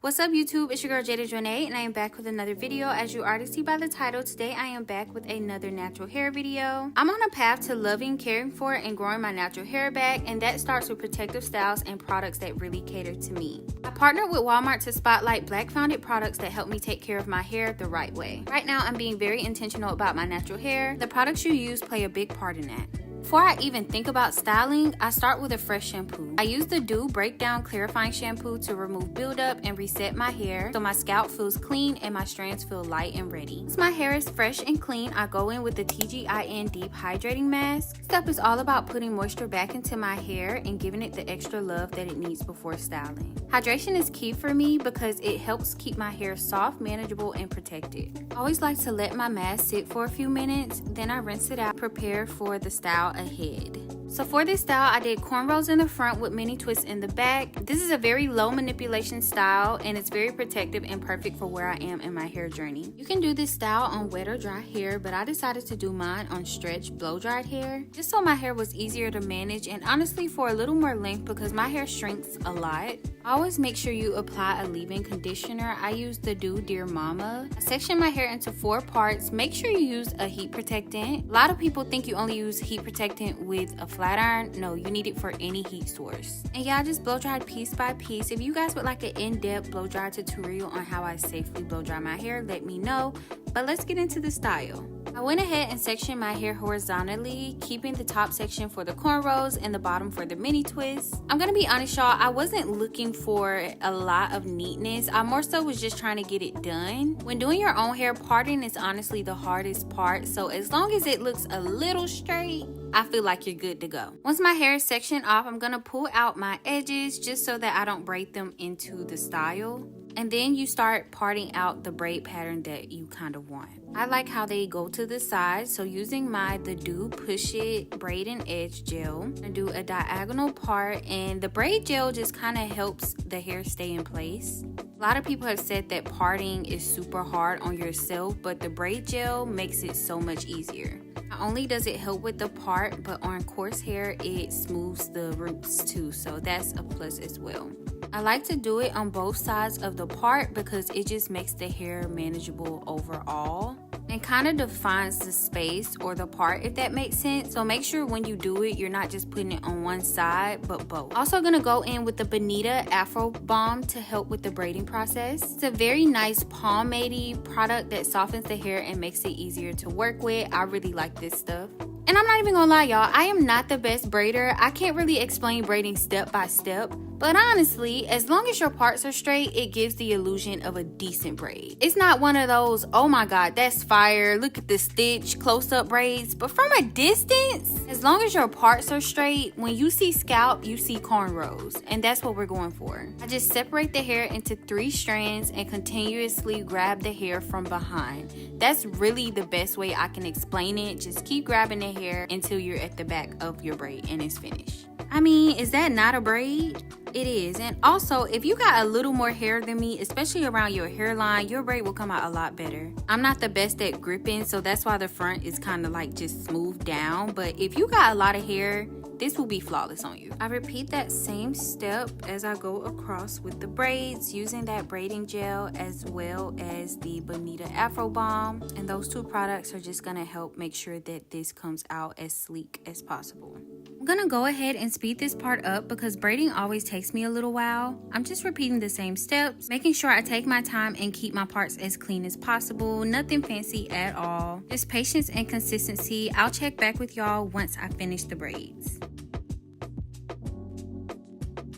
What's up YouTube, it's your girl Jada Jonay and I am back with another video. As you already see by the title, today I am back with another natural hair video. I'm on a path to loving, caring for, and growing my natural hair back, and that starts with protective styles and products that really cater to me. I partnered with Walmart to spotlight black founded products that help me take care of my hair the right way. Right now I'm being very intentional about my natural hair. The products you use play a big part in that. Before I even think about styling, I start with a fresh shampoo. I use the Dew Breakdown Clarifying Shampoo to remove buildup and reset my hair so my scalp feels clean and my strands feel light and ready. Once my hair is fresh and clean, I go in with the TGIN Deep Hydrating Mask. This step is all about putting moisture back into my hair and giving it the extra love that it needs before styling. Hydration is key for me because it helps keep my hair soft, manageable, and protected. I always like to let my mask sit for a few minutes, then I rinse it out, prepare for the style ahead. So for this style, I did cornrows in the front with mini twists in the back. This is a very low manipulation style and it's very protective and perfect for where I am in my hair journey. You can do this style on wet or dry hair, but I decided to do mine on stretch blow dried hair just so my hair was easier to manage and honestly for a little more length because my hair shrinks a lot. Always make sure you apply a leave-in conditioner. I use the Dew Dear Mama. I section my hair into 4 parts. Make sure you use a heat protectant. A lot of people think you only use heat protectant with a flat iron. No, you need it for any heat source. And yeah, I just blow dried piece by piece. If you guys would like an in-depth blow dry tutorial on how I safely blow dry my hair, let me know. But let's get into the style. I went ahead and sectioned my hair horizontally, keeping the top section for the cornrows and the bottom for the mini twists. I'm gonna be honest, y'all, I wasn't looking for a lot of neatness. I more so was just trying to get it done. When doing your own hair, parting is honestly the hardest part, so as long as it looks a little straight, I feel like you're good to go. Once my hair is sectioned off, I'm gonna pull out my edges just so that I don't braid them into the style. And then you start parting out the braid pattern that you kind of want. I like how they go to the side, so using the Dew Push It Braid and Edge Gel, I do a diagonal part, and the braid gel just kind of helps the hair stay in place. A lot of people have said that parting is super hard on yourself, but the braid gel makes it so much easier. Not only does it help with the part, but on coarse hair, it smooths the roots too, so that's a plus as well. I like to do it on both sides of the part because it just makes the hair manageable overall and kind of defines the space or the part, if that makes sense. So make sure when you do it, you're not just putting it on one side, but both. Also gonna go in with the Bonita Afro Balm to help with the braiding process. It's a very nice pomade-y product that softens the hair and makes it easier to work with. I really like this stuff. And I'm not even gonna lie, y'all, I am not the best braider. I can't really explain braiding step by step. But honestly, as long as your parts are straight, it gives the illusion of a decent braid. It's not one of those, oh my god, that's fire, look at the stitch, close-up braids. But from a distance, as long as your parts are straight, when you see scalp, you see cornrows. And that's what we're going for. I just separate the hair into 3 strands and continuously grab the hair from behind. That's really the best way I can explain it. Just keep grabbing the hair until you're at the back of your braid and it's finished. I mean, is that not a braid? It is. And also, if you got a little more hair than me, especially around your hairline, your braid will come out a lot better. I'm not the best at gripping, so that's why the front is kind of like just smoothed down. But if you got a lot of hair, this will be flawless on you. I repeat that same step as I go across with the braids, using that braiding gel as well as the Bonita Afro Balm. And those 2 products are just gonna help make sure that this comes out as sleek as possible. I'm gonna go ahead and speed this part up because braiding always takes me a little while. I'm just repeating the same steps, making sure I take my time and keep my parts as clean as possible. Nothing fancy at all. Just patience and consistency. I'll check back with y'all once I finish the braids.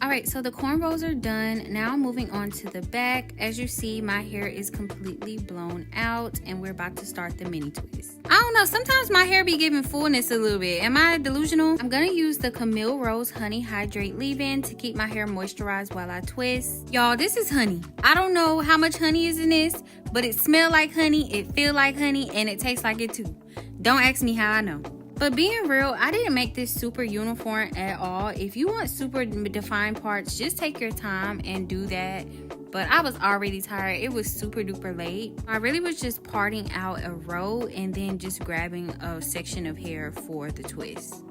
Alright, so the cornrows are done. Now moving on to the back. As you see, my hair is completely blown out and we're about to start the mini twist. I don't know, sometimes my hair be giving fullness a little bit. Am I delusional? I'm gonna use the Camille Rose Honey Hydrate Leave-In to keep my hair moisturized while I twist. Y'all, this is honey. I don't know how much honey is in this, but it smells like honey, it feels like honey, and it tastes like it too. Don't ask me how I know. But being real, I didn't make this super uniform at all. If you want super defined parts, just take your time and do that. But I was already tired. It was super duper late. I really was just parting out a row and then just grabbing a section of hair for the twist.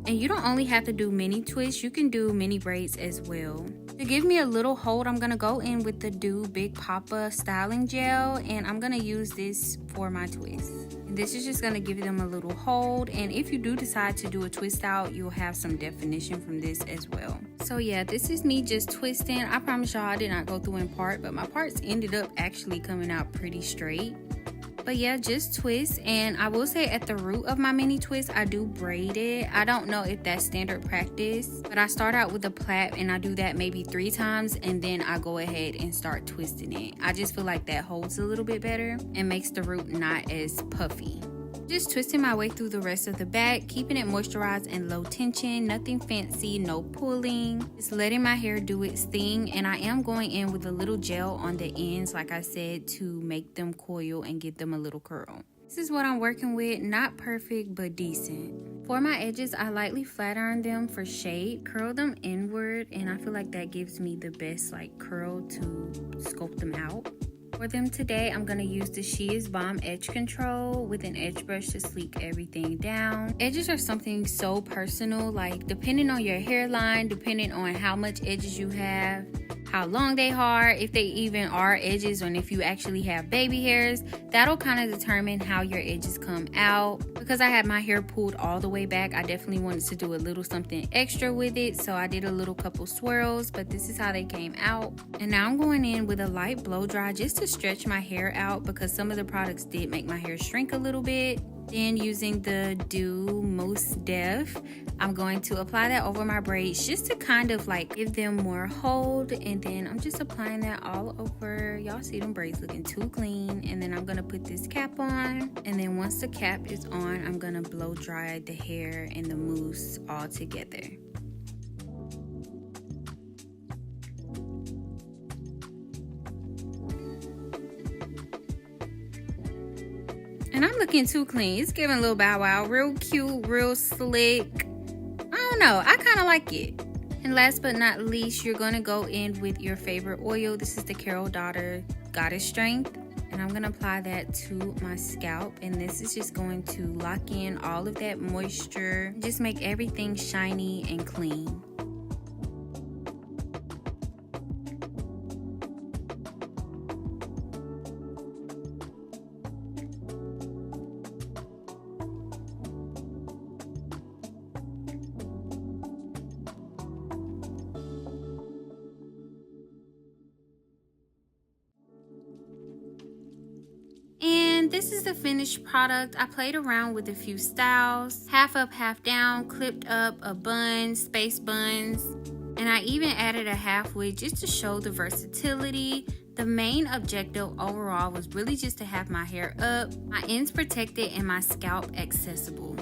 And you don't only have to do mini twists, you can do mini braids as well. To give me a little hold, I'm gonna go in with the Do Big Papa styling gel, and I'm gonna use this for my twists. And this is just gonna give them a little hold, and if you do decide to do a twist out, you'll have some definition from this as well. So yeah, this is me just twisting. I promise y'all I did not go through in part, but my parts ended up actually coming out pretty straight. But yeah, just twist. And I will say at the root of my mini twist, I do braid it. I don't know if that's standard practice, but I start out with a plait and I do that maybe 3 times, and then I go ahead and start twisting it. I just feel like that holds a little bit better and makes the root not as puffy. Just twisting my way through the rest of the back, keeping it moisturized and low tension, nothing fancy, no pulling, just letting my hair do its thing. And I am going in with a little gel on the ends, like I said, to make them coil and get them a little curl. This is what I'm working with, not perfect but decent. For my edges, I lightly flat iron them for shape, curl them inward, and I feel like that gives me the best like curl to sculpt them out. For them today, I'm going to use the She Is Bomb Edge Control with an edge brush to sleek everything down. Edges are something so personal, like depending on your hairline, depending on how much edges you have, how long they are, if they even are edges, or if you actually have baby hairs, that'll kind of determine how your edges come out. Because I had my hair pulled all the way back, I definitely wanted to do a little something extra with it, so I did a little couple swirls, but this is how they came out. And now I'm going in with a light blow dry just to stretch my hair out, because some of the products did make my hair shrink a little bit. Then using the Do Mousse Def, I'm going to apply that over my braids just to kind of like give them more hold, and then I'm just applying that all over. Y'all see them braids looking too clean. And then I'm gonna put this cap on, and then once the cap is on, I'm gonna blow dry the hair and the mousse all together. And I'm looking too clean. It's giving a little Bow Wow. Real cute, real slick. I don't know. I kind of like it. And last but not least, you're going to go in with your favorite oil. This is the Carol Daughter Goddess Strength. And I'm going to apply that to my scalp. And this is just going to lock in all of that moisture. Just make everything shiny and clean. And this is the finished product. I played around with a few styles, half up, half down, clipped up, a bun, space buns, and I even added a half wig just to show the versatility. The main objective overall was really just to have my hair up, my ends protected, and my scalp accessible.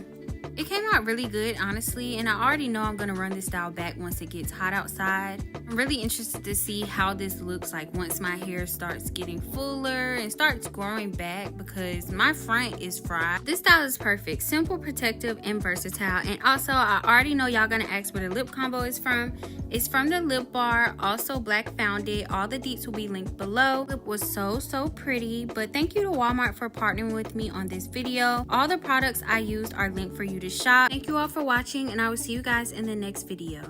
It came out really good, honestly, and I already know I'm going to run this style back once it gets hot outside. I'm really interested to see how this looks like once my hair starts getting fuller and starts growing back, because my front is fried. This style is perfect, simple, protective, and versatile. And also, I already know y'all gonna ask where the lip combo is from. It's from the Lip Bar, also Black found it. All the deets will be linked below. The lip was so pretty, but thank you to Walmart for partnering with me on this video. All the products I used are linked for you to shop. Thank you all for watching, and I will see you guys in the next video.